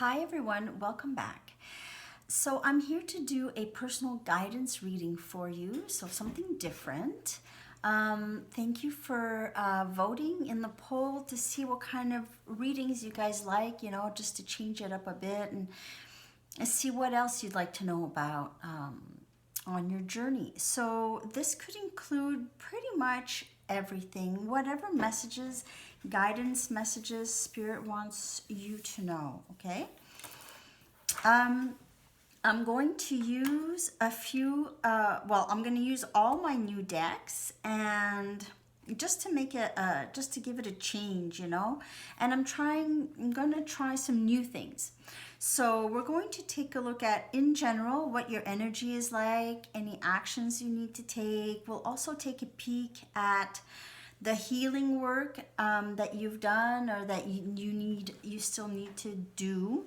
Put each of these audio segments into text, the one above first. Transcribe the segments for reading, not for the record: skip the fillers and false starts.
Hi everyone, welcome back. So I'm here to do a personal guidance reading for you, so something different. Thank you for voting in the poll to see what kind of readings you guys like, just to change it up a bit and see what else you'd like to know about on your journey. So this could include pretty much everything, whatever messages, guidance messages Spirit wants you to know, okay? I'm going to use a few, I'm going to use all my new decks and just to make it, just to give it a change, and I'm going to try some new things. So we're going to take a look at, in general, what your energy is like, any actions you need to take. We'll also take a peek at the healing work that you've done or that you still need to do.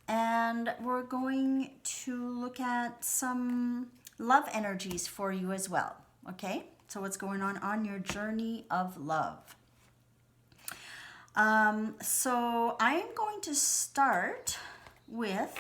And we're going to look at some love energies for you as well, okay? So what's going on your journey of love. So I am going to start with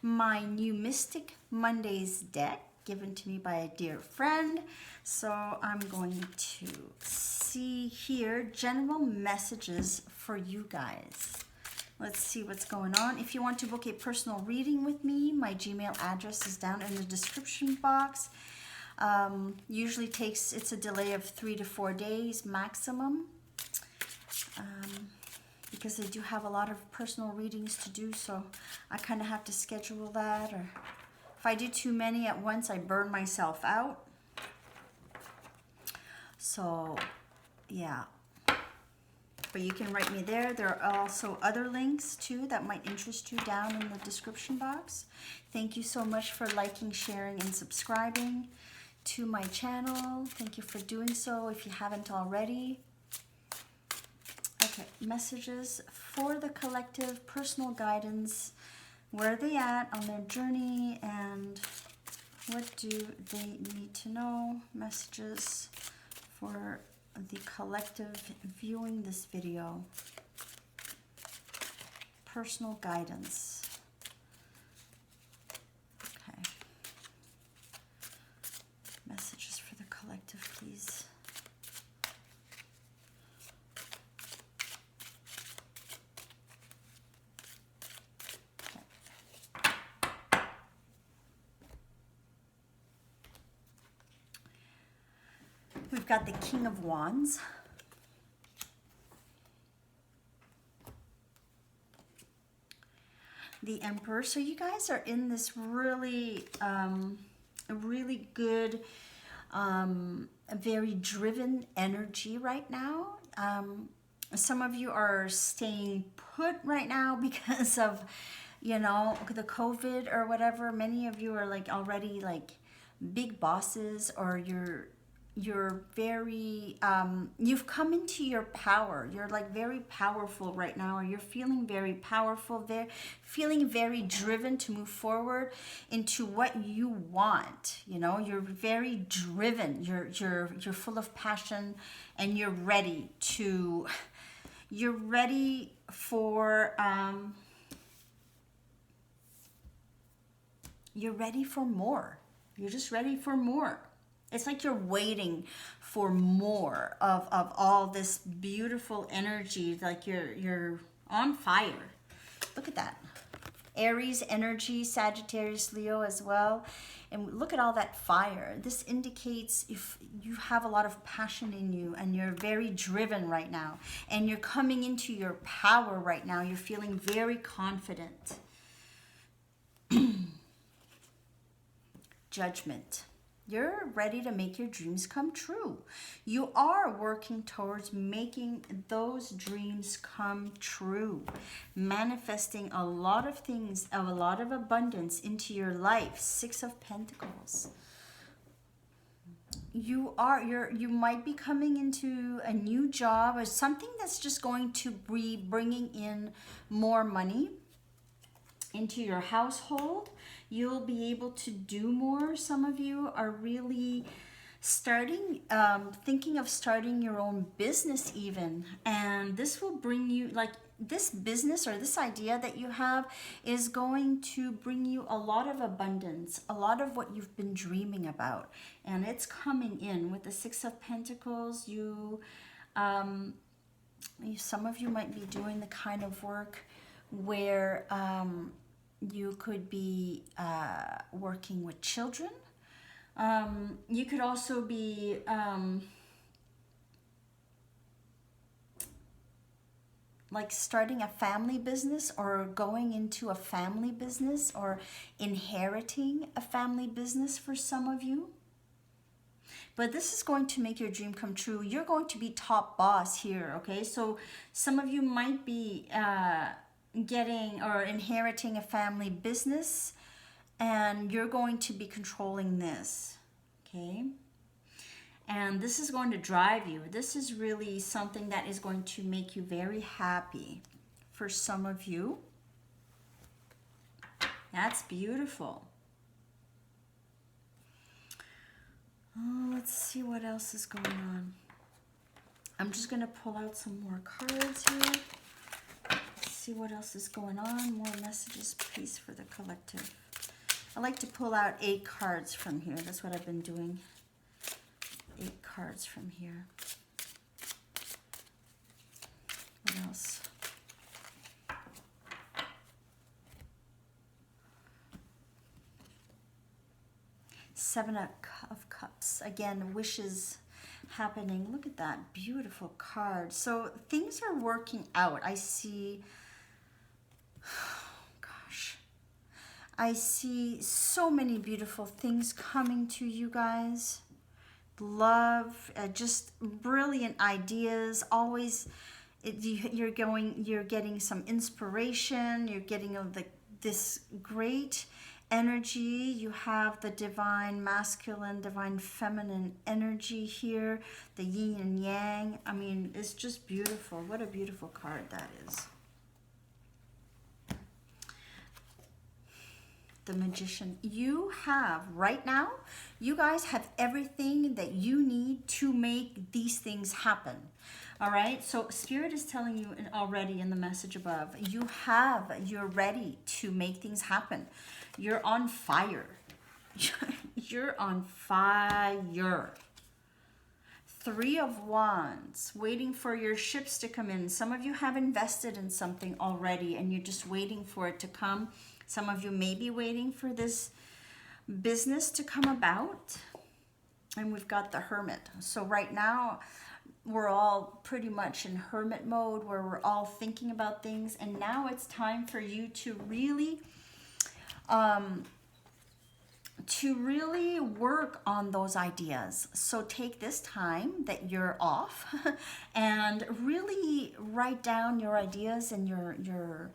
my new Mystic Mondays deck given to me by a dear friend. So I'm going to see here general messages for you guys. Let's see what's going on. If you want to book a personal reading with me, my Gmail address is down in the description box. Usually it's a delay of 3 to 4 days maximum. Because I do have a lot of personal readings to do, so I kind of have to schedule that. Or if I do too many at once, I burn myself out. So, yeah. But you can write me there. There are also other links too that might interest you down in the description box. Thank you so much for liking, sharing, and subscribing to my channel. Thank you for doing so if you haven't already. Okay, messages for the collective, personal guidance. Where are they at on their journey and what do they need to know? Messages for the collective viewing this video. Personal guidance. Okay. Messages for the collective, please. We've got the King of Wands. The Emperor. So you guys are in this really, really good, very driven energy right now. Some of you are staying put right now because of, the COVID or whatever. Many of you are like already like big bosses, or you're very, you've come into your power. You're like very powerful right now, or you're feeling very powerful, feeling very driven to move forward into what you want. You're very driven. You're full of passion, and you're ready for, you're ready for more. You're just ready for more. It's like you're waiting for more of all this beautiful energy. Like you're on fire. Look at that. Aries energy, Sagittarius, Leo as well. And look at all that fire. This indicates if you have a lot of passion in you and you're very driven right now. And you're coming into your power right now. You're feeling very confident. Judgment. You're ready to make your dreams come true. You are working towards making those dreams come true. Manifesting a lot of things, a lot of abundance into your life. 6 of Pentacles. You might be coming into a new job or something that's just going to be bringing in more money into your household. You'll be able to do more. Some of you are really thinking of starting your own business even. And this will bring you, like, this business or this idea that you have is going to bring you a lot of abundance, a lot of what you've been dreaming about. And it's coming in with the Six of Pentacles. Some of you might be doing the kind of work where you could be working with children. You could also be like starting a family business, or going into a family business, or inheriting a family business for some of you. But this is going to make your dream come true. You're going to be top boss here, okay? So some of you might be getting or inheriting a family business, and you're going to be controlling this, okay? And this is going to drive you. This is really something that is going to make you very happy for some of you. That's beautiful. Oh, let's see what else is going on. I'm just going to pull out some more cards here. Let's see what else is going on. More messages, please, for the collective. I like to pull out 8 cards from here. That's what I've been doing. 8 cards from here. What else? Seven of Cups. Again, wishes happening. Look at that beautiful card. So things are working out. I see, gosh, I see so many beautiful things coming to you guys. Love, just brilliant ideas. Always, you're getting some inspiration. You're getting this great energy. You have the divine masculine, divine feminine energy here, the yin and yang. I mean, it's just beautiful. What a beautiful card that is. The Magician. You have, right now, you guys have everything that you need to make these things happen. All right, so Spirit is telling you already in the message above, you're ready to make things happen. You're on fire. You're on fire. 3 of Wands, waiting for your ships to come in. Some of you have invested in something already and you're just waiting for it to come. Some of you may be waiting for this business to come about. And we've got the Hermit. So right now, we're all pretty much in hermit mode where we're all thinking about things. And now it's time for you to really work on those ideas. So take this time that you're off and really write down your ideas and your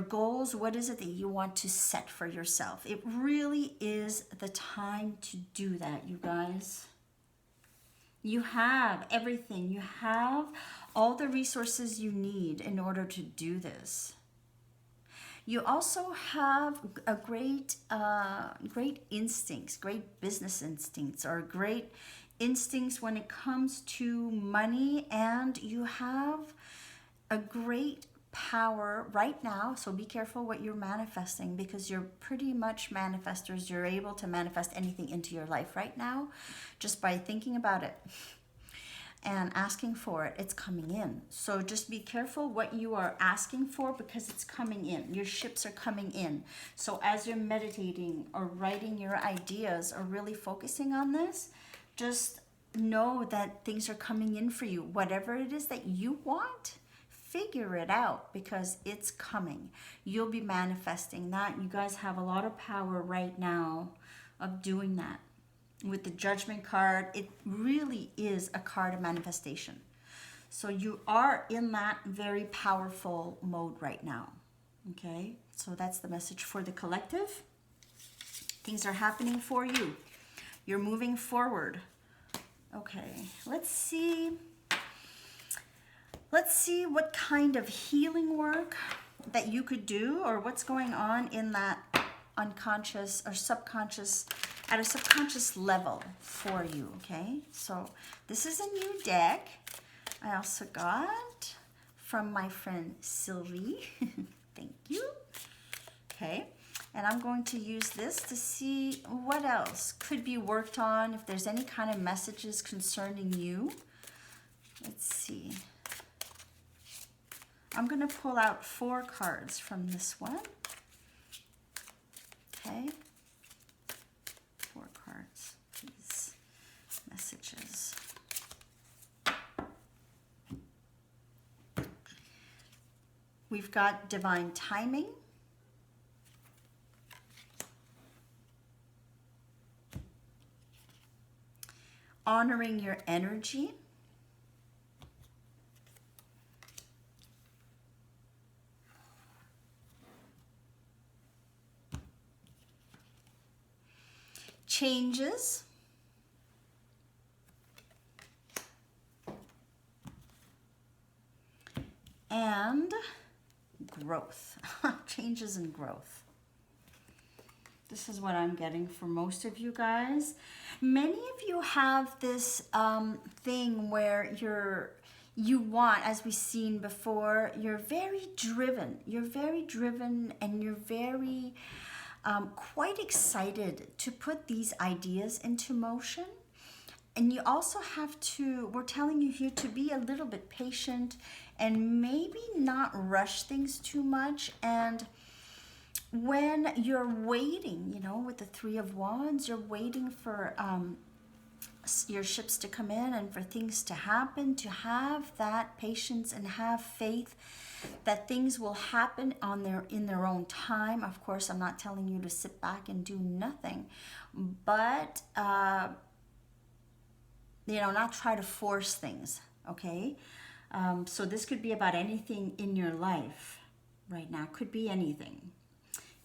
goals. What is it that you want to set for yourself? It really is the time to do that, you guys. You have everything. You have all the resources you need in order to do this. You also have a great instincts, great business instincts, or great instincts when it comes to money, and you have a great power right now. So be careful what you're manifesting, because you're pretty much manifestors. You're able to manifest anything into your life right now just by thinking about it and asking for it. It's coming in. So just be careful what you are asking for, because it's coming in. Your ships are coming in. So as you're meditating or writing your ideas or really focusing on this, just know that things are coming in for you. Whatever it is that you want, figure it out, because it's coming. You'll be manifesting that. You guys have a lot of power right now of doing that. With the Judgment card, it really is a card of manifestation. So you are in that very powerful mode right now. Okay, so that's the message for the collective. Things are happening for you. You're moving forward. Okay, let's see what kind of healing work that you could do, or what's going on in that unconscious or subconscious, at a subconscious level for you. Okay, so this is a new deck. I also got from my friend Sylvie. Thank you. Okay, and I'm going to use this to see what else could be worked on, if there's any kind of messages concerning you. Let's see. I'm going to pull out 4 cards from this one. Okay. 4 cards, please. Messages. We've got divine timing. Honoring your energy. Changes. And growth. Changes and growth. This is what I'm getting for most of you guys. Many of you have this thing where you want, as we've seen before, you're very driven. You're very driven and you're very quite excited to put these ideas into motion. And you also have to, we're telling you here to be a little bit patient and maybe not rush things too much. And when you're waiting, you know, with the 3 of Wands, you're waiting for your ships to come in and for things to happen, to have that patience and have faith that things will happen in their own time. Of course, I'm not telling you to sit back and do nothing, but you know, not try to force things, okay? So this could be about anything in your life right now. Could be anything.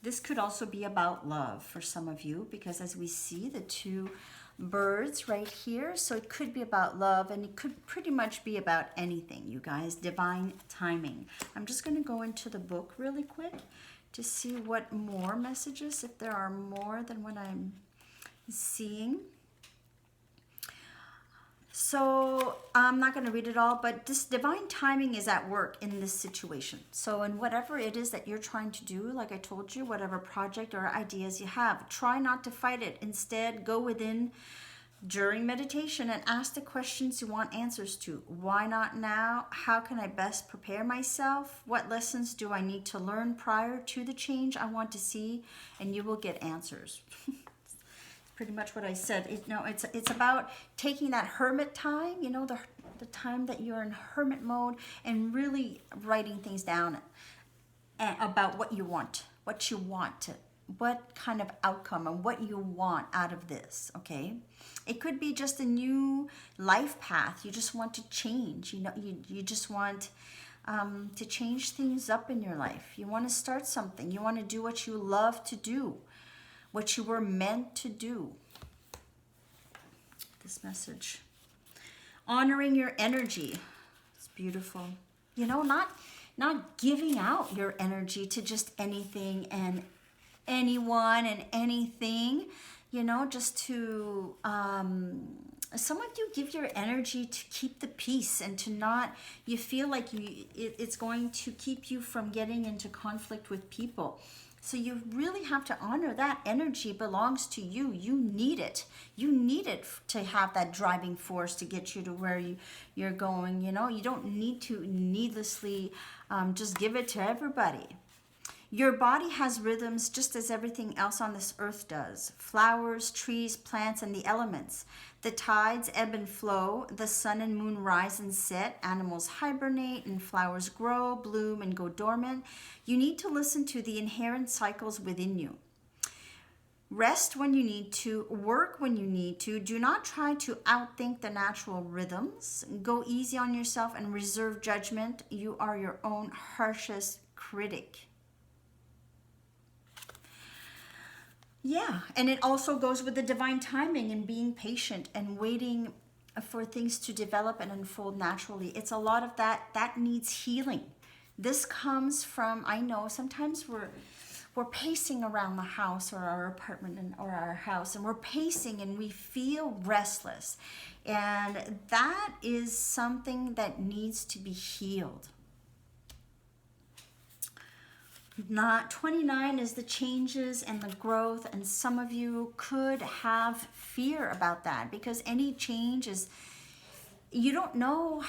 This could also be about love for some of you, because as we see the 2 birds right here, so it could be about love, and it could pretty much be about anything, you guys. Divine timing. I'm just going to go into the book really quick to see what more messages, if there are more than what I'm seeing. So I'm not going to read it all, but this divine timing is at work in this situation. So in whatever it is that you're trying to do, like I told you, whatever project or ideas you have, try not to fight it. Instead, go within during meditation and ask the questions you want answers to. Why not now? How can I best prepare myself? What lessons do I need to learn prior to the change I want to see? And you will get answers. Pretty much what I said. It's about taking that hermit time, you know, the time that you're in hermit mode, and really writing things down about what you want, what kind of outcome and what you want out of this, okay? It could be just a new life path. You just want to change, you know, you just want to change things up in your life. You want to start something. You want to do what you love to do, what you were meant to do. This message. Honoring your energy. It's beautiful. You know, not giving out your energy to just anything and anyone and anything, you know, just to some of you give your energy to keep the peace and to not, you feel like it's going to keep you from getting into conflict with people. So you really have to honor that energy belongs to you. You need it. You need it to have that driving force to get you to where you're going. You know, you don't need to needlessly just give it to everybody. Your body has rhythms just as everything else on this earth does. Flowers, trees, plants, and the elements. The tides ebb and flow. The sun and moon rise and set. Animals hibernate and flowers grow, bloom, and go dormant. You need to listen to the inherent cycles within you. Rest when you need to, work when you need to. Do not try to outthink the natural rhythms. Go easy on yourself and reserve judgment. You are your own harshest critic. Yeah, and it also goes with the divine timing and being patient and waiting for things to develop and unfold naturally. It's a lot of that needs healing. This comes from, I know sometimes we're pacing around the house or our apartment or our house, and we're pacing and we feel restless. And that is something that needs to be healed. Not 29 is the changes and the growth, and some of you could have fear about that because any change is, you don't know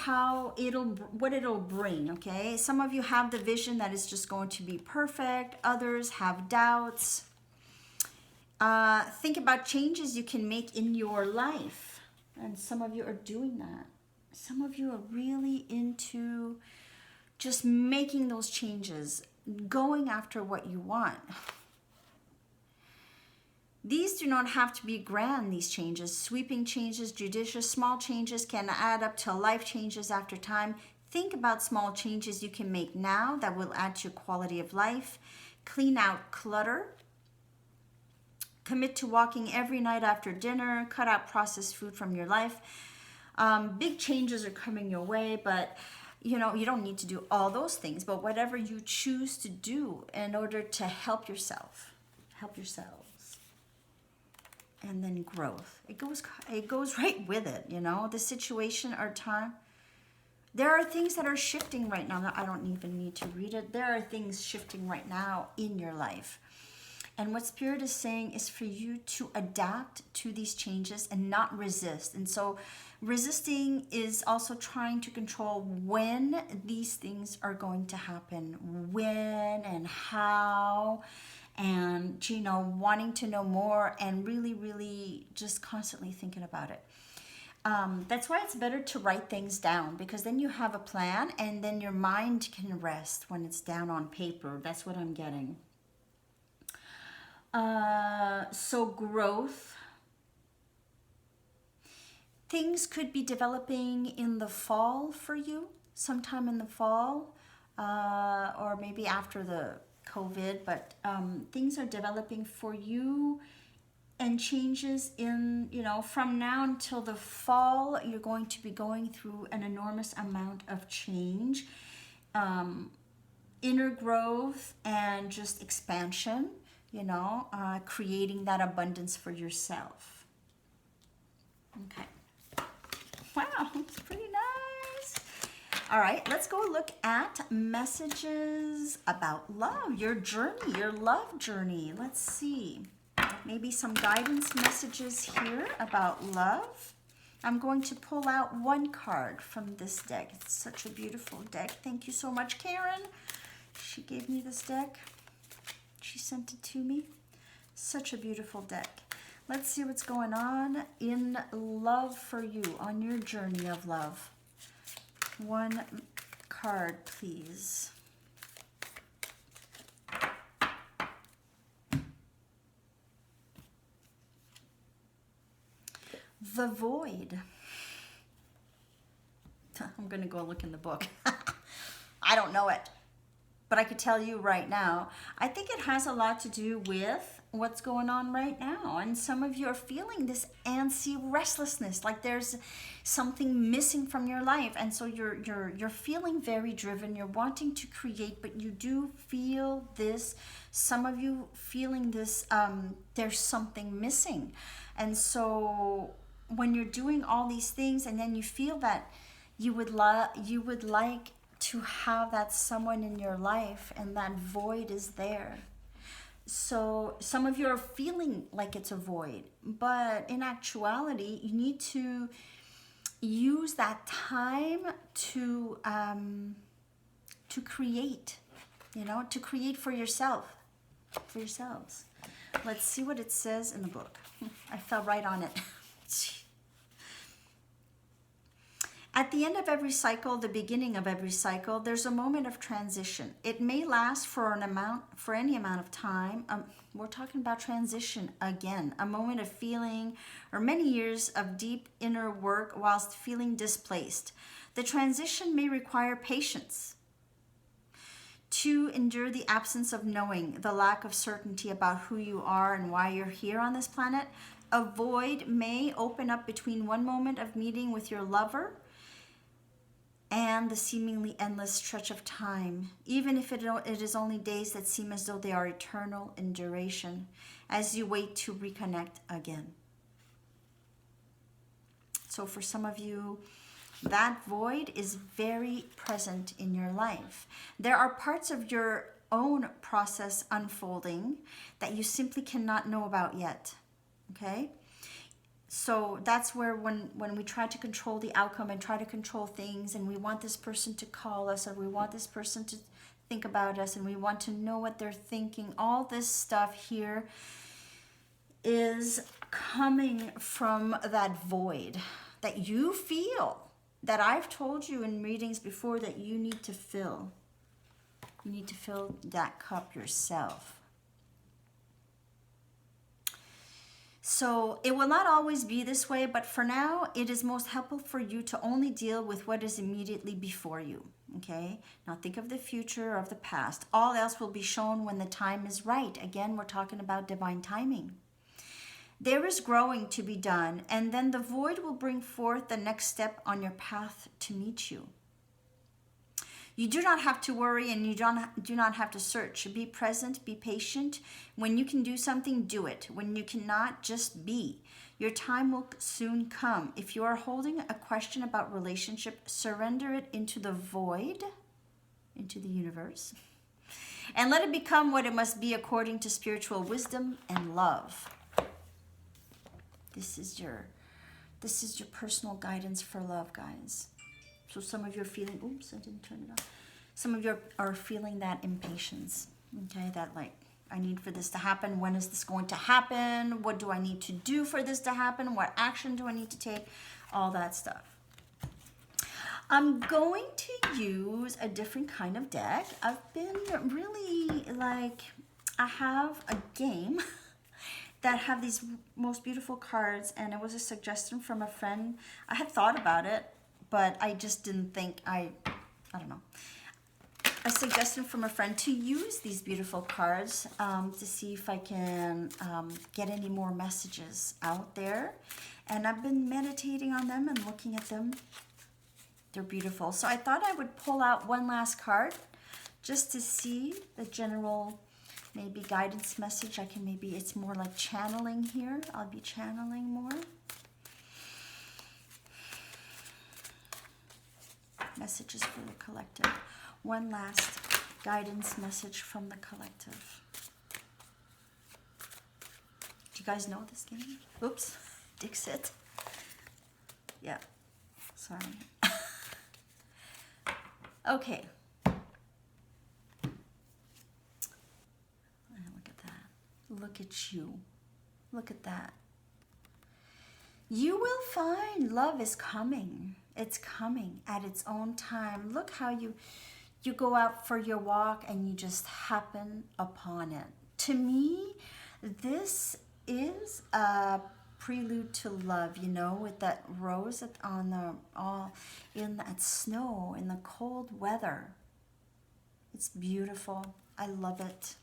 what it'll bring. Okay, some of you have the vision that it's just going to be perfect, others have doubts. Think about changes you can make in your life, and some of you are doing that. Some of you are really into just making those changes, going after what you want. These do not have to be grand, these changes. Sweeping changes, judicious, small changes can add up to life changes after time. Think about small changes you can make now that will add to your quality of life. Clean out clutter. Commit to walking every night after dinner. Cut out processed food from your life. Big changes are coming your way, but you don't need to do all those things, but whatever you choose to do in order to help yourself, help yourselves. And then growth. It goes right with it, the situation or time. There are things that are shifting right now. I don't even need to read it. There are things shifting right now in your life. And what Spirit is saying is for you to adapt to these changes and not resist. And so resisting is also trying to control when these things are going to happen, when and how, and, wanting to know more and really, really just constantly thinking about it. That's why it's better to write things down, because then you have a plan and then your mind can rest when it's down on paper. That's what I'm getting. So growth. Things could be developing in the fall for you, sometime in the fall, or maybe after the COVID, but things are developing for you, and changes in, from now until the fall, you're going to be going through an enormous amount of change, inner growth and just expansion. Creating that abundance for yourself. Okay. Wow, it's pretty nice. All right, let's go look at messages about love, your journey, your love journey. Let's see. Maybe some guidance messages here about love. I'm going to pull out one card from this deck. It's such a beautiful deck. Thank you so much, Karen. She gave me this deck. She sent it to me. Such a beautiful deck. Let's see what's going on in love for you on your journey of love. One card, please. The Void. I'm going to go look in the book. I don't know it. But I could tell you right now, I think it has a lot to do with what's going on right now. And some of you are feeling this antsy restlessness, like there's something missing from your life. And so you're feeling very driven. You're wanting to create, but you do feel this, some of you feeling this, there's something missing. And so when you're doing all these things and then you feel that you would like to have that someone in your life, and that void is there. So some of you are feeling like it's a void, but in actuality, you need to use that time to create, to create for yourself, for yourselves. Let's see what it says in the book. I fell right on it. At the end of every cycle, the beginning of every cycle, there's a moment of transition. It may last for any amount of time. We're talking about transition again, a moment of feeling or many years of deep inner work whilst feeling displaced. The transition may require patience to endure the absence of knowing, the lack of certainty about who you are and why you're here on this planet. A void may open up between one moment of meeting with your lover and the seemingly endless stretch of time, even if it is only days that seem as though they are eternal in duration, as you wait to reconnect again. So for some of you, that void is very present in your life. There are parts of your own process unfolding that you simply cannot know about yet. Okay? So that's where when we try to control the outcome and try to control things, and we want this person to call us, or we want this person to think about us, and we want to know what they're thinking, all this stuff here is coming from that void that you feel, that I've told you in readings before that you need to fill. You need to fill that cup yourself. So it will not always be this way, but for now, it is most helpful for you to only deal with what is immediately before you, okay? Now think of the future or of the past. All else will be shown when the time is right. Again, we're talking about divine timing. There is growing to be done, and then the void will bring forth the next step on your path to meet you. You do not have to worry, and you do not have to search. Be present, be patient. When you can do something, do it. When you cannot, just be. Your time will soon come. If you are holding a question about relationship, surrender it into the void, into the universe, and let it become what it must be according to spiritual wisdom and love. This is your personal guidance for love, guys. So some of you are feeling, oops, I didn't turn it on. Some of you are feeling that impatience, okay? That like, I need for this to happen. When is this going to happen? What do I need to do for this to happen? What action do I need to take? All that stuff. I'm going to use a different kind of deck. I've been really like, I have a game that have these most beautiful cards, and it was a suggestion from a friend. I had thought about it, but I just didn't think, I don't know. A suggestion from a friend to use these beautiful cards to see if I can get any more messages out there. And I've been meditating on them and looking at them. They're beautiful. So I thought I would pull out one last card just to see the general maybe guidance message. It's more like channeling here. I'll be channeling more. Messages for the collective. One last guidance message from the collective. Do you guys know this game? Oops, Dixit. Yeah, sorry. Okay. Look at that. Look at you. Look at that. You will find love is coming. It's coming at its own time. Look how you go out for your walk and you just happen upon it. To me, this is a prelude to love, you know, with that rose on the all in that snow, in the cold weather. It's beautiful. I love it.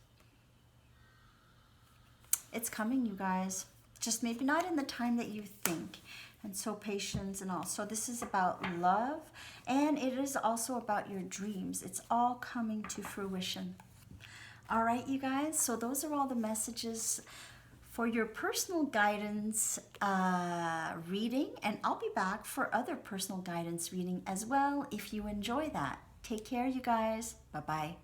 It's coming, you guys. Just maybe not in the time that you think. And so patience and all. So this is about love, and it is also about your dreams. It's all coming to fruition. All right, you guys. So those are all the messages for your personal guidance reading, and I'll be back for other personal guidance reading as well if you enjoy that. Take care, you guys. Bye-bye.